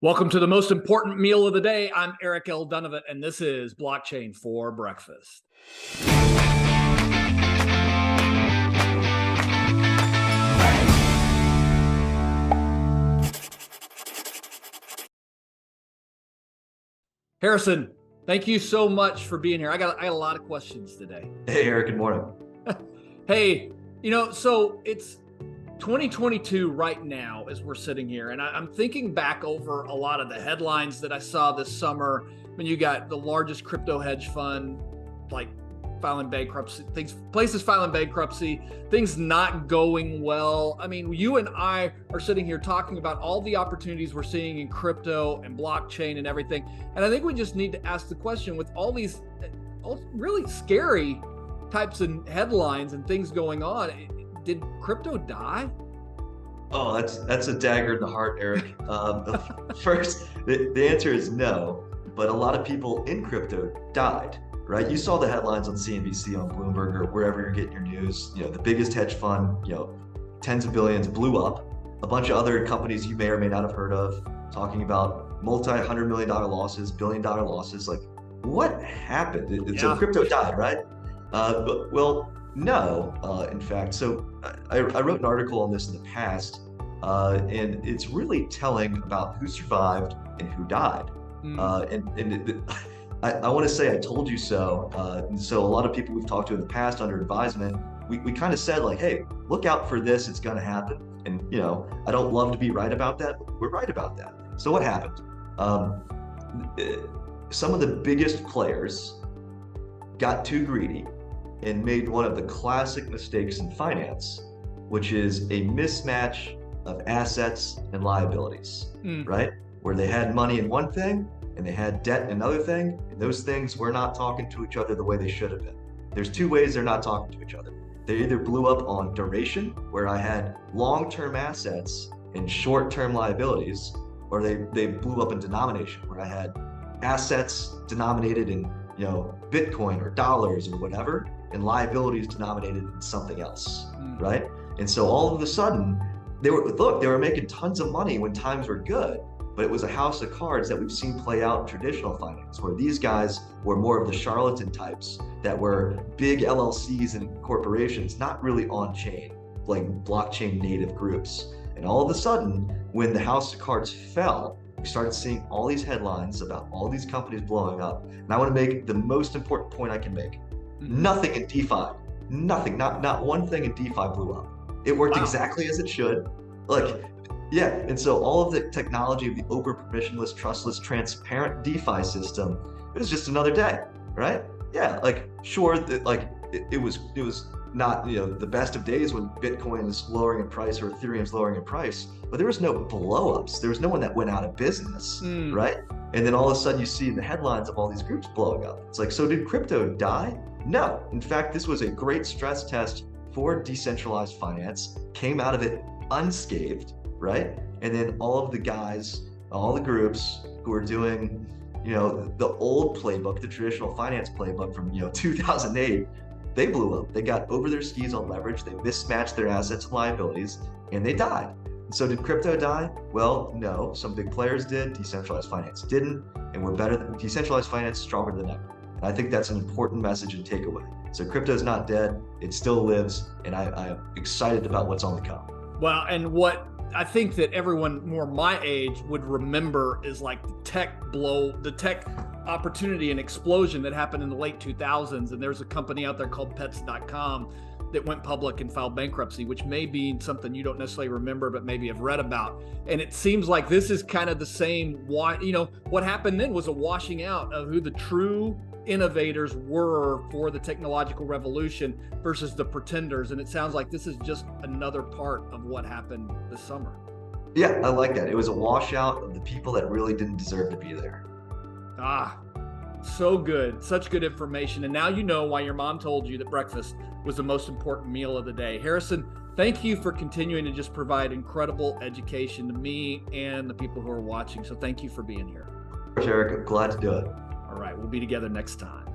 Welcome to the most important meal of the day. I'm Eric L. Dunavant, and this is Blockchain for Breakfast. Harrison, thank you so much for being here. I got a lot of questions today. Hey, Eric, good morning. Hey, so it's 2022 right now as we're sitting here, and I'm thinking back over a lot of the headlines that I saw this summer when you got the largest crypto hedge fund like filing bankruptcy, places filing bankruptcy, things not going well. I mean, you and I are sitting here talking about all the opportunities we're seeing in crypto and blockchain and everything, and I think we just need to ask the question, with all these really scary types of headlines and things going on, did crypto die? Oh, that's a dagger in the heart, Eric. First, the answer is no, but a lot of people in crypto died, right? You saw the headlines on CNBC, on Bloomberg, or wherever you're getting your news. The biggest hedge fund, tens of billions, blew up. A bunch of other companies you may or may not have heard of, talking about multi-$100 million losses, billion-dollar losses. Like, what happened? So crypto died, right? No, in fact. So I wrote an article on this in the past, and it's really telling about who survived and who died. I want to say I told you so. And so a lot of people we've talked to in the past under advisement, we kind of said like, hey, look out for this, it's going to happen. And, I don't love to be right about that, but we're right about that. So what happened? Some of the biggest players got too greedy and made one of the classic mistakes in finance, which is a mismatch of assets and liabilities, right? Where they had money in one thing and they had debt in another thing, and those things were not talking to each other the way they should have been. There's two ways they're not talking to each other. They either blew up on duration, where I had long-term assets and short-term liabilities, or they blew up in denomination, where I had assets denominated in Bitcoin or dollars or whatever, and liabilities denominated in something else, right? And so all of a sudden, they were making tons of money when times were good, but it was a house of cards that we've seen play out in traditional finance, where these guys were more of the charlatan types that were big LLCs and corporations, not really on chain, like blockchain native groups. And all of a sudden, when the house of cards fell, we started seeing all these headlines about all these companies blowing up. And I want to make the most important point I can make. Nothing in DeFi, not one thing in DeFi blew up. It worked exactly as it should. And so all of the technology of the open, permissionless, trustless, transparent DeFi system, it was just another day, right? Yeah, sure, it was not the best of days when Bitcoin is lowering in price or Ethereum is lowering in price, but there was no blow-ups. There was no one that went out of business, right? And then all of a sudden you see the headlines of all these groups blowing up. It's like, so did crypto die? No. In fact, this was a great stress test for decentralized finance, came out of it unscathed, right? And then all of the guys, all the groups who are doing, the old playbook, the traditional finance playbook from, 2008, they blew up. They got over their skis on leverage. They mismatched their assets and liabilities, and they died. So did crypto die? Well, no. Some big players did. Decentralized finance didn't, and we're better than decentralized finance, stronger than ever. And I think that's an important message and takeaway. So crypto is not dead. It still lives, and I am excited about what's on the come. Well, and what I think that everyone more my age would remember is like the tech opportunity and explosion that happened in the late 2000s. And there's a company out there called pets.com that went public and filed bankruptcy, which may be something you don't necessarily remember, but maybe have read about. And it seems like this is kind of the same. What happened then was a washing out of who the true innovators were for the technological revolution versus the pretenders. And it sounds like this is just another part of what happened this summer. Yeah, I like that. It was a washout of the people that really didn't deserve to be there. So good. Such good information. And now you know why your mom told you that breakfast was the most important meal of the day. Harrison, thank you for continuing to just provide incredible education to me and the people who are watching. So thank you for being here. Eric, glad to do it. All right, we'll be together next time.